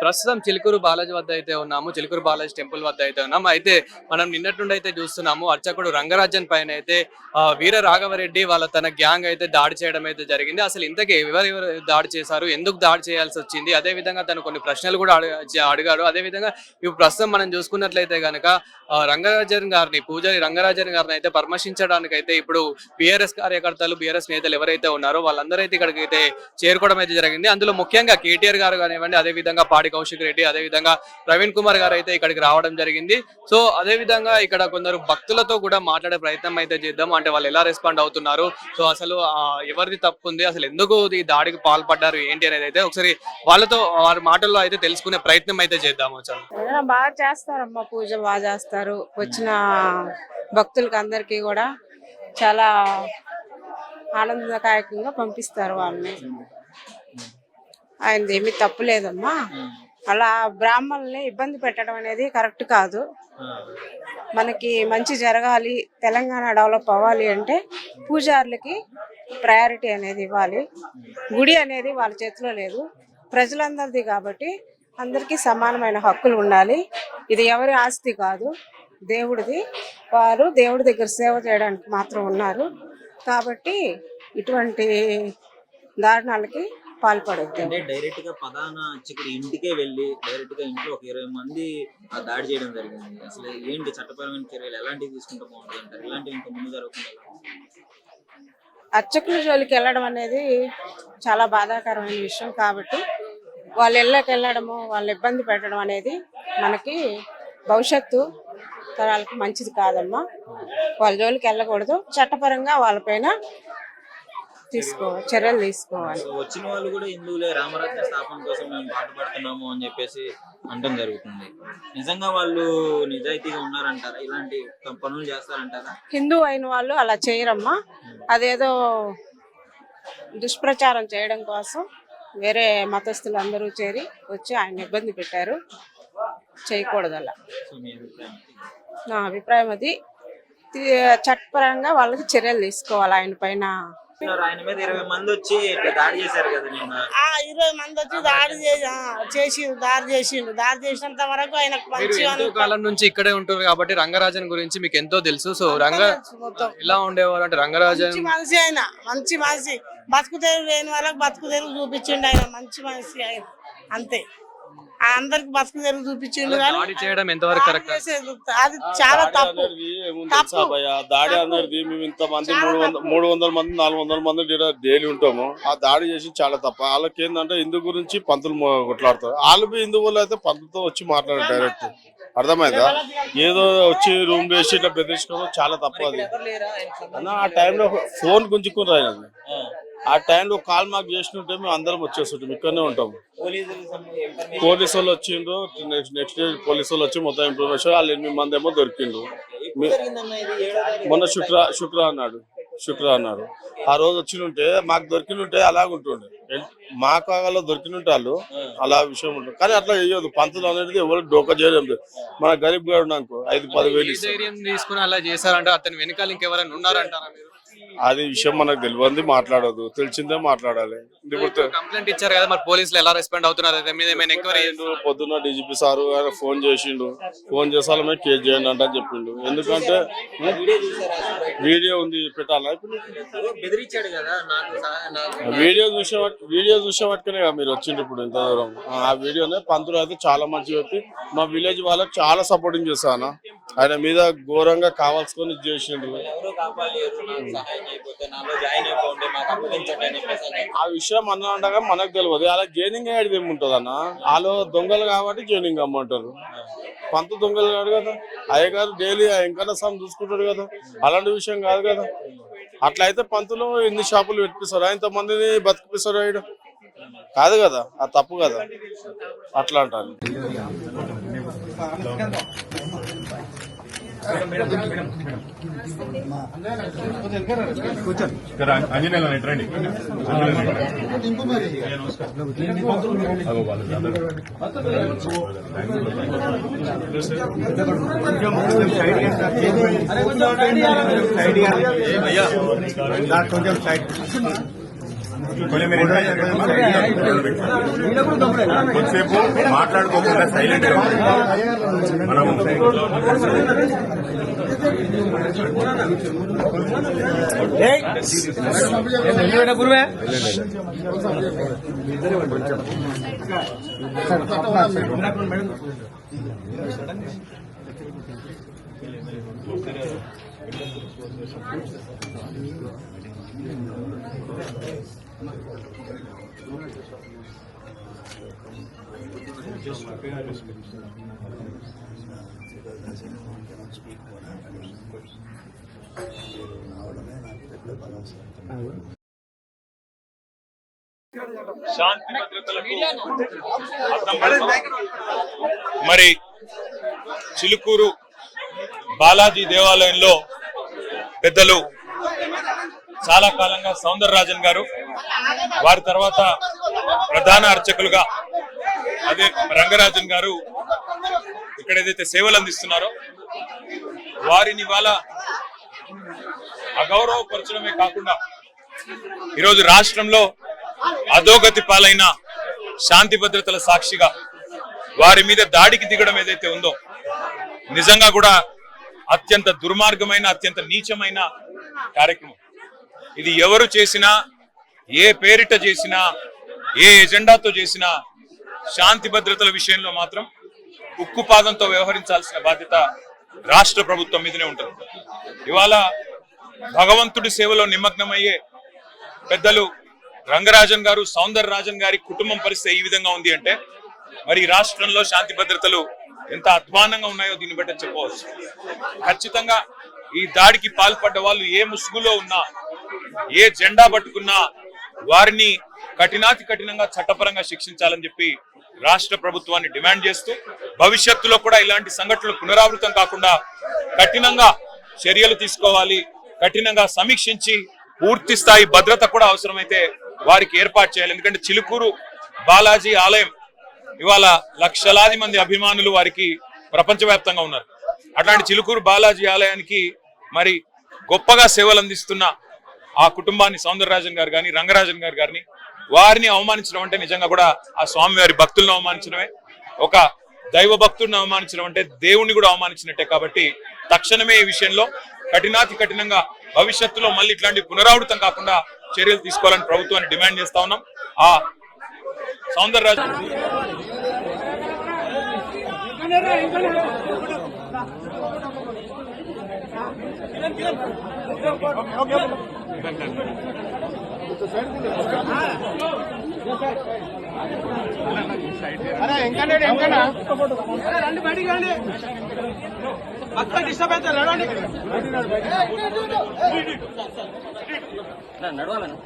ప్రస్తుతం చిలుకూరు బాలాజీ వద్ద అయితే ఉన్నాము. చిలుకూరు బాలాజీ టెంపుల్ వద్ద అయితే ఉన్నాము. అయితే మనం నిన్నటి నుండి అయితే చూస్తున్నాము అర్చకుడు రంగరాజన్ పైన అయితే వీర రాఘవరెడ్డి వాళ్ళ తన గ్యాంగ్ అయితే దాడి చేయడం అయితే జరిగింది. అసలు ఇంతకీ ఎవరెవరు దాడి చేశారు, ఎందుకు దాడి చేయాల్సి వచ్చింది, అదే విధంగా తను కొన్ని ప్రశ్నలు కూడా అడిగాడు. అదే విధంగా ఇప్పుడు ప్రస్తుతం మనం చూసుకున్నట్లయితే కనుక రంగరాజన్ గారిని, పూజారి రంగరాజన్ గారిని అయితే పరామర్శించడానికి అయితే ఇప్పుడు బీఆర్ఎస్ కార్యకర్తలు, బీఆర్ఎస్ నేతలు ఎవరైతే ఉన్నారో వాళ్ళందరూ అయితే ఇక్కడికి అయితే చేరుకోవడం అయితే జరిగింది. అందులో ముఖ్యంగా కేటీఆర్ గారు కానివ్వండి, అదే విధంగా పాడి కౌశిక్ రెడ్డి, అదే విధంగా ప్రవీణ్ కుమార్ గారు అయితే ఇక్కడికి రావడం జరిగింది. సో అదే విధంగా ఇక్కడ కొందరు భక్తులతో కూడా మాట్లాడే ప్రయత్నం అయితే చేద్దాం. అంటే వాళ్ళు ఎలా రెస్పాండ్ అవుతున్నారు, సో అసలు ఎవరిది తప్పు ఉంది, అసలు ఎందుకు ఈ దాడికి పాల్పడ్డారు ఏంటి అనేది అయితే ఒకసారి వాళ్ళతో వారి మాటల్లో అయితే తెలుసుకునే ప్రయత్నం అయితే చేద్దాము. బాగా చేస్తారమ్మా, పూజ బాగా చేస్తారు. వచ్చిన భక్తులకి అందరికీ కూడా చాలా ఆనందదాయకంగా పంపిస్తారు వాళ్ళని. ఆయనది ఏమీ తప్పు లేదమ్మా. అలా బ్రాహ్మణుల్ని ఇబ్బంది పెట్టడం అనేది కరెక్ట్ కాదు. మనకి మంచి జరగాలి, తెలంగాణ డెవలప్ అవ్వాలి అంటే పూజారులకి ప్రయారిటీ అనేది ఇవ్వాలి. గుడి అనేది వాళ్ళ చేతిలో లేదు, ప్రజలందరిది. కాబట్టి అందరికీ సమానమైన హక్కులు ఉండాలి. ఇది ఎవరి ఆస్తి కాదు, దేవుడిది. వారు దేవుడి దగ్గర సేవ చేయడానికి మాత్రం ఉన్నారు. కాబట్టి ఇటువంటి దారుణాలకి పాల్పడద్దు. అంటే డైరెక్ట్ గా ప్రధాన అర్చకుడి ఇంటికే వెళ్ళి డైరెక్ట్ గా ఇంట్లో ఒక 20 మంది దాడి చేయడం జరిగింది. అసలు ఏంటి చట్టపరమైన చర్యలు ఎలాంటివి తీసుకుంటే బాగుంటుంది అంటారు? ఇలాంటివి ఇంకా ముందు జరగకుండా అర్చకుల జోలికి వెళ్ళడం అనేది చాలా బాధాకరమైన విషయం. కాబట్టి వాళ్ళ ఇళ్ళకి వెళ్ళడము, వాళ్ళ ఇబ్బంది పెట్టడం అనేది మనకి భవిష్యత్తు తరాలకు మంచిది కాదమ్మా. వాళ్ళ జోలికి వెళ్ళకూడదు. చట్టపరంగా వాళ్ళపైన చర్యలు తీసుకోవాలి. వచ్చిన వాళ్ళు కూడా హిందువులే, రామరాజ్య స్థాపన కోసం మేము పాటుపడుతున్నాము అని చెప్పేసి అనడం జరుగుతుంది. నిజంగా వాళ్ళు నిజాయితీగా ఉన్నారంటారా? ఇలాంటి పనులు చేస్తారంటారా? హిందూ అయిన వాళ్ళు అలా చేయరమ్మా. అదేదో దుష్ప్రచారం చేయడం కోసం వేరే మతస్థులు అందరూ చేరి వచ్చి ఆయన ఇబ్బంది పెట్టారు. చేయకూడదు అలా. నా అభిప్రాయం అది. చట్టపరంగా వాళ్ళకి చర్యలు తీసుకోవాలి ఆయన పైన. ఆయన మీద 20 మంది వచ్చి దాడి చేశారు కదా నిన్న. 20 మంది వచ్చి దాడి చేసినంత వరకు ఆయనకు మంచి కాలం నుంచి ఇక్కడే ఉంటారు కాబట్టి రంగరాజన్ గురించి మీకు ఎంతో తెలుసు. సో ఎలా ఉండేవారు అంటే రంగరాజన్ మనిషి, ఆయన మంచి మనిషి. బతుకు తెరువు లేని వాళ్ళకి బతుకు తెరువు చూపించిండు ఆయన. మంచి మనిషి ఆయన, అంతే. అందరికి బతుకు తెరువు చూపించిండు. చేయడం ఎంతవరకు కరెక్ట్? అది చాలా తప్పు. దాడి అందరిది. మేము ఇంతమంది 300 మంది 400 మంది డైలీ ఉంటాము. ఆ దాడి చేసి చాలా తప్ప. వాళ్ళకి ఏంటంటే హిందూ గురించి పంతులు కొట్లాడతారు. వాళ్ళు హిందువులు అయితే పంతులతో వచ్చి మాట్లాడారు డైరెక్ట్. అర్థమైందా? ఏదో వచ్చి రూమ్ వేసి ఇట్లా బెదిరించుకోవడం చాలా తప్పు. అది ఆ టైంలో ఫోన్ గుంజుకుని రాయనండి. ఆ టైంలో కాల్ మాకు చేసినట్టే మేము అందరం వచ్చేస్తుంటాం. ఇక్కడనే ఉంటాము. పోలీసు వాళ్ళు వచ్చిండ్రు. నెక్స్ట్ డే పోలీసు వాళ్ళు వచ్చి మొత్తం ఇన్ఫర్మేషన్. వాళ్ళు 8 మంది ఏమో దొరికిండ్రు. మొన్న శుక్ర అన్నాడు. ఆ రోజు వచ్చినుంటే మాకు దొరికినుంటే అలాగుంటుండే. మా కాగలో దొరికినుంటే వాళ్ళు అలా విషయం ఉంటుంది. కానీ అట్లా వేయదు. పంతులు అనేది ఎవరు డోకా చేయడం. మన గరీబ్ గారు అనుకో 5-10 వేలు తీసుకుని అలా చేశారంటే అతని వెనకాల ఇంకెవరైనా ఉన్నారంటారా మీరు? అది విషయం మనకు తెలియదు, మాట్లాడదు. తెలిసిందే మాట్లాడాలి. కంప్లైంట్ ఇచ్చారు కదా, మరి పోలీసులు ఎలా రెస్పాండ్ అవుతున్నారు? పొద్దున్న డీజీపీ సారు ఆయన ఫోన్ చేసిండు. ఫోన్ చేసాల మీద కేసు చేయండి అంటే అని చెప్పిండు. ఎందుకంటే వీడియో ఉంది, పెట్టాలా? బెదిరించాడు కదా. వీడియో చూసే పట్టుకునే కదా మీరు వచ్చిండ్రు ఇప్పుడు ఇంత దూరం. ఆ వీడియోనే పంతులు అయితే చాలా మంచి వ్యక్తి. మా విలేజ్ వాళ్ళకి చాలా సపోర్టింగ్ చేస్తాను. ఆయన మీద ఘోరంగా కావాల్సుకొని చేసిండ్రు. ఆ విషయం అన్న ఉండగా మనకు తెలియదు. అలా జైనింగ్ అయ్యేది ఏముంటది అన్న. వాళ్ళు దొంగలు కాబట్టి జైనింగ్ అమ్మంటారు. పంతు దొంగలు కాదు కదా. అయ్యగారు డైలీ వెంకన్న స్వామి చూసుకుంటాడు కదా. అలాంటి విషయం కాదు కదా. అట్లా అయితే పంతులు ఎన్ని షాపులు పెట్టిస్తారు, ఇంతమందిని బతికిపిస్తారు ఆయన కాదు కదా. అది తప్పు కదా. అట్లా అంటారు. కొంచెం కొద్దిసేపు మాట్లాడుకోకుండా సైలెంట్ గా మనం శాంతి భద్రతలకు అద్దం పడుతుంది. మరి చిలుకూరు బాలాజీ దేవాలయంలో పెద్దలు చాలా కాలంగా సౌందరరాజన్ గారు, వారి తర్వాత ప్రధాన అర్చకులుగా అదే రంగరాజన్ గారు ఇక్కడ ఏదైతే సేవలు అందిస్తున్నారో వారిని వాళ్ళ అగౌరవపరచడమే కాకుండా ఈరోజు రాష్ట్రంలో అధోగతి పాలైన శాంతి భద్రతల సాక్షిగా వారి మీద దాడికి దిగడం ఏదైతే ఉందో నిజంగా కూడా అత్యంత దుర్మార్గమైన అత్యంత నీచమైన కార్యక్రమం. ఇది ఎవరు చేసినా, ఏ పేరిట చేసినా, ఏ ఎజెండాతో చేసినా శాంతి భద్రతల విషయంలో మాత్రం ఉక్కుపాదంతో వ్యవహరించాల్సిన బాధ్యత రాష్ట్ర ప్రభుత్వం మీదనే ఉంటుంది. ఇవాళ భగవంతుడి సేవలో నిమగ్నమయ్యే పెద్దలు రంగరాజన్ గారు, సౌందరరాజన్ గారి కుటుంబం పరిస్థితి ఈ విధంగా ఉంది అంటే మరి రాష్ట్రంలో శాంతి భద్రతలు ఎంత అధ్వానంగా ఉన్నాయో దీన్ని బట్టి చెప్పవచ్చు. ఖచ్చితంగా ఈ దాడికి పాల్పడ్డ వాళ్ళు ఏ ముసుగులో ఉన్నా, ఏ జెండా పట్టుకున్నా వారిని కఠినాతి కఠినంగా చట్టపరంగా శిక్షించాలని చెప్పి రాష్ట్ర ప్రభుత్వాన్ని డిమాండ్ చేస్తూ భవిష్యత్తులో కూడా ఇలాంటి సంఘటనలు పునరావృతం కాకుండా కఠినంగా చర్యలు తీసుకోవాలి, కఠినంగా సమీక్షించి పూర్తి స్థాయి భద్రత కూడా అవసరమైతే వారికి ఏర్పాటు చేయాలి. ఎందుకంటే చిలుకూరు బాలాజీ ఆలయం ఇవాళ లక్షలాది మంది అభిమానులు వారికి ప్రపంచవ్యాప్తంగా ఉన్నారు. అట్లాంటి చిలుకూరు బాలాజీ ఆలయానికి మరి గొప్పగా సేవలు అందిస్తున్న ఆ కుటుంబాన్ని సౌందరరాజన్ గారు కానీ, రంగరాజన్ గారు గారిని వారిని అవమానించడం అంటే నిజంగా కూడా ఆ స్వామివారి భక్తులను అవమానించడమే, ఒక దైవ భక్తుడిని అవమానించడం అంటే దేవుణ్ణి కూడా అవమానించినట్టే. కాబట్టి తక్షణమే ఈ విషయంలో కఠినాతి కఠినంగా భవిష్యత్తులో మళ్ళీ ఇట్లాంటి పునరావృతం కాకుండా చర్యలు తీసుకోవాలని ప్రభుత్వాన్ని డిమాండ్ చేస్తా ఉన్నాం. ఆ సౌందరరాజన్ నడవాలను